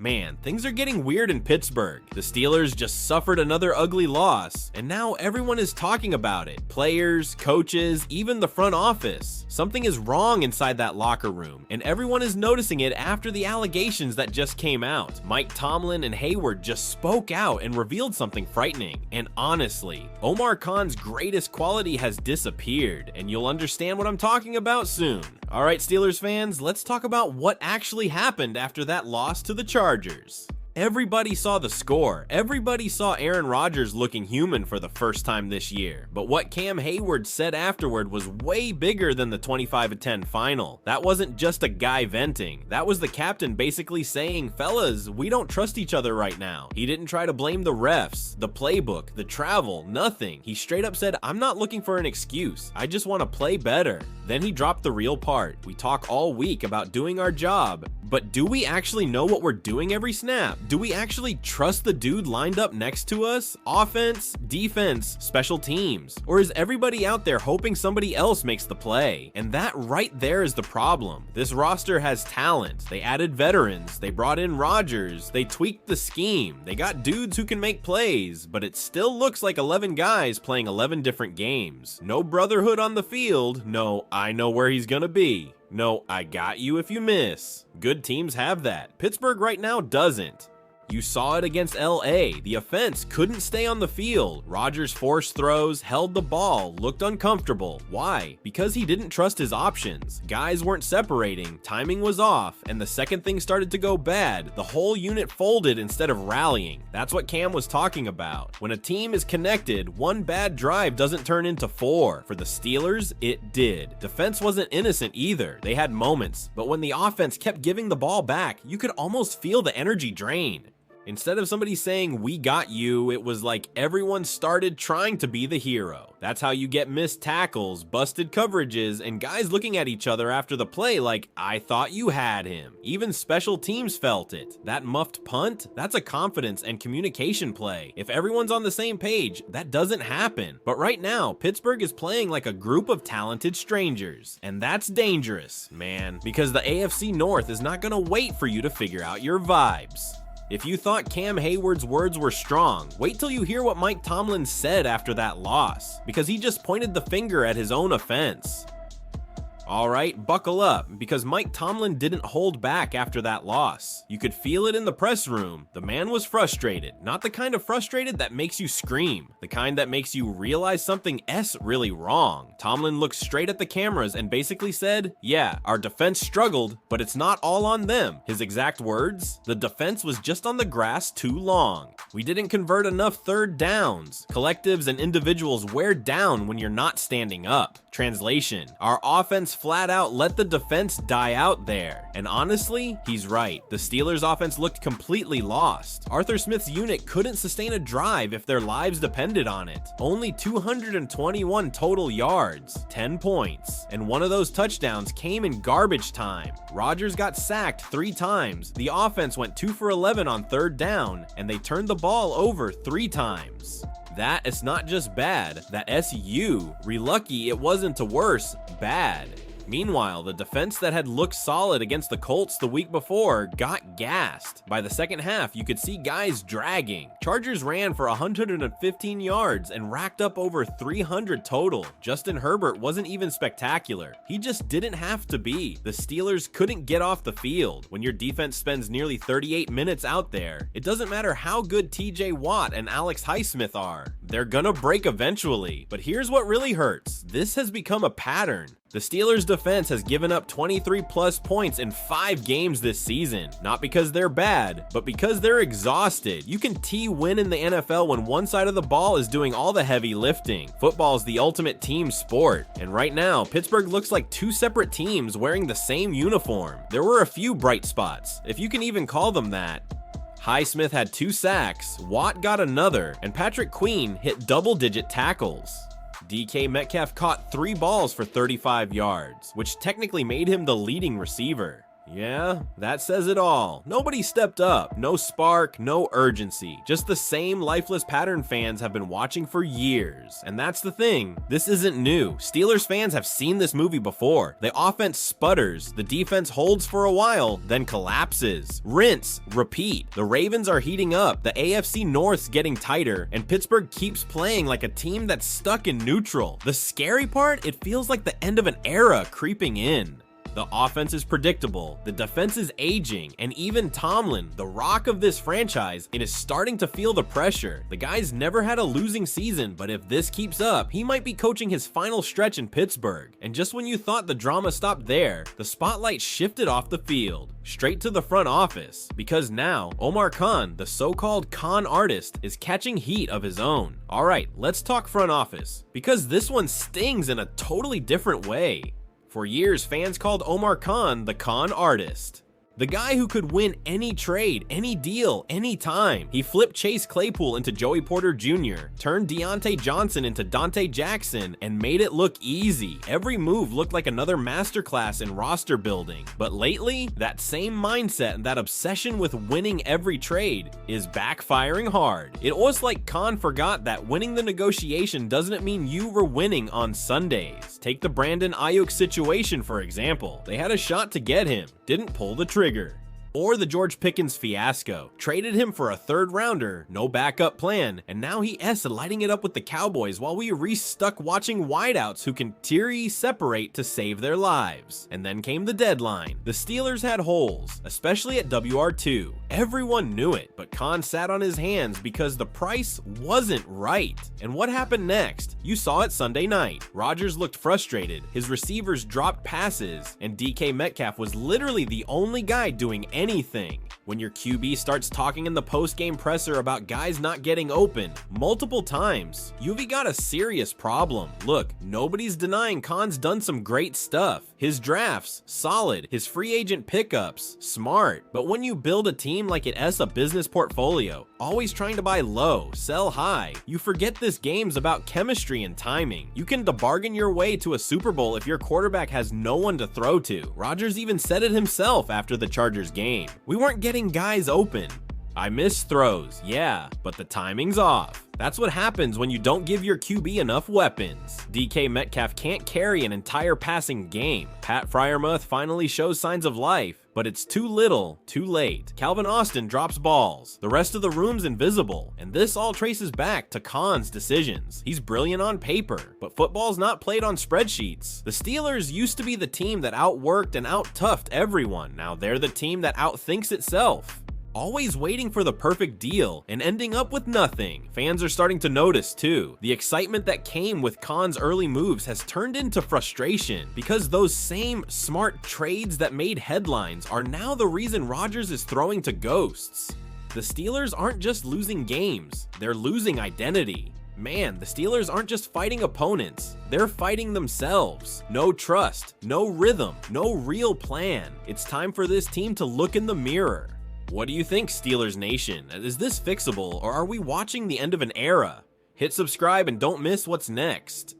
Man, things are getting weird in Pittsburgh. The Steelers just suffered another ugly loss, and now everyone is talking about it. Players, coaches, even the front office. Something is wrong inside that locker room, and everyone is noticing it after the allegations that just came out. Mike Tomlin and Hayward just spoke out and revealed something frightening. And honestly, Omar Khan's greatest quality has disappeared, and you'll understand what I'm talking about soon. Alright, Steelers fans, let's talk about what actually happened after that loss to the Chargers. Everybody saw the score. Everybody saw Aaron Rodgers looking human for the first time this year. But what Cam Hayward said afterward was way bigger than the 25-10 final. That wasn't just a guy venting. That was the captain basically saying, fellas, we don't trust each other right now. He didn't try to blame the refs, the playbook, the travel, nothing. He straight up said, I'm not looking for an excuse. I just want to play better. Then he dropped the real part. We talk all week about doing our job, but do we actually know what we're doing every snap? Do we actually trust the dude lined up next to us? Offense, defense, special teams? Or is everybody out there hoping somebody else makes the play? And that right there is the problem. This roster has talent. They added veterans. They brought in Rodgers. They tweaked the scheme. They got dudes who can make plays, but it still looks like 11 guys playing 11 different games. No brotherhood on the field. No, I know where he's gonna be. No, I got you if you miss. Good teams have that. Pittsburgh right now doesn't. You saw it against LA. The offense couldn't stay on the field. Rodgers forced throws, held the ball, looked uncomfortable. Why? Because he didn't trust his options. Guys weren't separating, timing was off, and the second things started to go bad, the whole unit folded instead of rallying. That's what Cam was talking about. When a team is connected, one bad drive doesn't turn into 4. For the Steelers, it did. Defense wasn't innocent either. They had moments, but when the offense kept giving the ball back, you could almost feel the energy drain. Instead of somebody saying, we got you, it was like everyone started trying to be the hero. That's how you get missed tackles, busted coverages, and guys looking at each other after the play like, I thought you had him. Even special teams felt it. That muffed punt, that's a confidence and communication play. If everyone's on the same page, that doesn't happen. But right now, Pittsburgh is playing like a group of talented strangers. And that's dangerous, man, because the AFC North is not gonna wait for you to figure out your vibes. If you thought Cam Hayward's words were strong, wait till you hear what Mike Tomlin said after that loss, because he just pointed the finger at his own offense. Alright, buckle up, because Mike Tomlin didn't hold back after that loss. You could feel it in the press room. The man was frustrated. Not the kind of frustrated that makes you scream. The kind that makes you realize something's really wrong. Tomlin looked straight at the cameras and basically said, yeah, our defense struggled, but it's not all on them. His exact words, the defense was just on the grass too long. We didn't convert enough third downs. Collectives and individuals wear down when you're not standing up. Translation, our offense flat out let the defense die out there. And honestly, he's right. The Steelers offense looked completely lost. Arthur Smith's unit couldn't sustain a drive if their lives depended on it. Only 221 total yards, 10 points, and one of those touchdowns came in garbage time. Rodgers got sacked 3 times. The offense went 2 for 11 on third down, and they turned the ball over 3 times. That is not just bad, that SU, lucky it wasn't a worse, bad. Meanwhile, the defense that had looked solid against the Colts the week before got gassed. By the second half, you could see guys dragging. Chargers ran for 115 yards and racked up over 300 total. Justin Herbert wasn't even spectacular. He just didn't have to be. The Steelers couldn't get off the field. When your defense spends nearly 38 minutes out there, it doesn't matter how good TJ Watt and Alex Highsmith are. They're gonna break eventually. But here's what really hurts. This has become a pattern. The Steelers' defense has given up 23 plus points in 5 games this season. Not because they're bad, but because they're exhausted. You can win in the NFL when one side of the ball is doing all the heavy lifting. Football is the ultimate team sport. And right now, Pittsburgh looks like 2 separate teams wearing the same uniform. There were a few bright spots, if you can even call them that. Highsmith had 2 sacks, Watt got another, and Patrick Queen hit double-digit tackles. DK Metcalf caught 3 balls for 35 yards, which technically made him the leading receiver. Yeah, that says it all. Nobody stepped up, no spark, no urgency. Just the same lifeless pattern fans have been watching for years. And that's the thing, this isn't new. Steelers fans have seen this movie before. The offense sputters, the defense holds for a while, then collapses. Rinse, repeat. The Ravens are heating up, the AFC North's getting tighter, and Pittsburgh keeps playing like a team that's stuck in neutral. The scary part, it feels like the end of an era creeping in. The offense is predictable, the defense is aging, and even Tomlin, the rock of this franchise, it is starting to feel the pressure. The guy's never had a losing season, but if this keeps up, he might be coaching his final stretch in Pittsburgh. And just when you thought the drama stopped there, the spotlight shifted off the field, straight to the front office, because now, Omar Khan, the so-called con artist, is catching heat of his own. Alright, let's talk front office, because this one stings in a totally different way. For years, fans called Omar Khan the con artist. The guy who could win any trade, any deal, any time. He flipped Chase Claypool into Joey Porter Jr., turned Deontay Johnson into Dante Jackson, and made it look easy. Every move looked like another masterclass in roster building. But lately, that same mindset and that obsession with winning every trade is backfiring hard. It was like Khan forgot that winning the negotiation doesn't mean you were winning on Sundays. Take the Brandon Ayuk situation, for example. They had a shot to get him, didn't pull the trigger. Or the George Pickens fiasco. Traded him for a third rounder, no backup plan, and now he is lighting it up with the Cowboys while we stuck watching wideouts who can teary separate to save their lives. And then came the deadline. The Steelers had holes, especially at WR2. Everyone knew it, but Khan sat on his hands because the price wasn't right. And what happened next? You saw it Sunday night. Rodgers looked frustrated, his receivers dropped passes, and DK Metcalf was literally the only guy doing anything. When your QB starts talking in the post-game presser about guys not getting open multiple times, you've got a serious problem. Look, nobody's denying Khan's done some great stuff. His drafts, solid. His free agent pickups, smart. But when you build a team like it is a business portfolio, always trying to buy low, sell high, you forget this game's about chemistry and timing. You can bargain your way to a Super Bowl if your quarterback has no one to throw to. Rodgers even said it himself after the Chargers game. We weren't getting guys open. I miss throws, yeah, but the timing's off. That's what happens when you don't give your QB enough weapons. DK Metcalf can't carry an entire passing game. Pat Freiermuth finally shows signs of life, but it's too little, too late. Calvin Austin drops balls. The rest of the room's invisible, and this all traces back to Khan's decisions. He's brilliant on paper, but football's not played on spreadsheets. The Steelers used to be the team that outworked and out-toughed everyone. Now they're the team that outthinks itself. Always waiting for the perfect deal and ending up with nothing. Fans are starting to notice too. The excitement that came with Khan's early moves has turned into frustration because those same smart trades that made headlines are now the reason Rodgers is throwing to ghosts. The Steelers aren't just losing games, they're losing identity. Man, the Steelers aren't just fighting opponents, they're fighting themselves. No trust, no rhythm, no real plan. It's time for this team to look in the mirror. What do you think, Steelers Nation? Is this fixable, or are we watching the end of an era? Hit subscribe and don't miss what's next.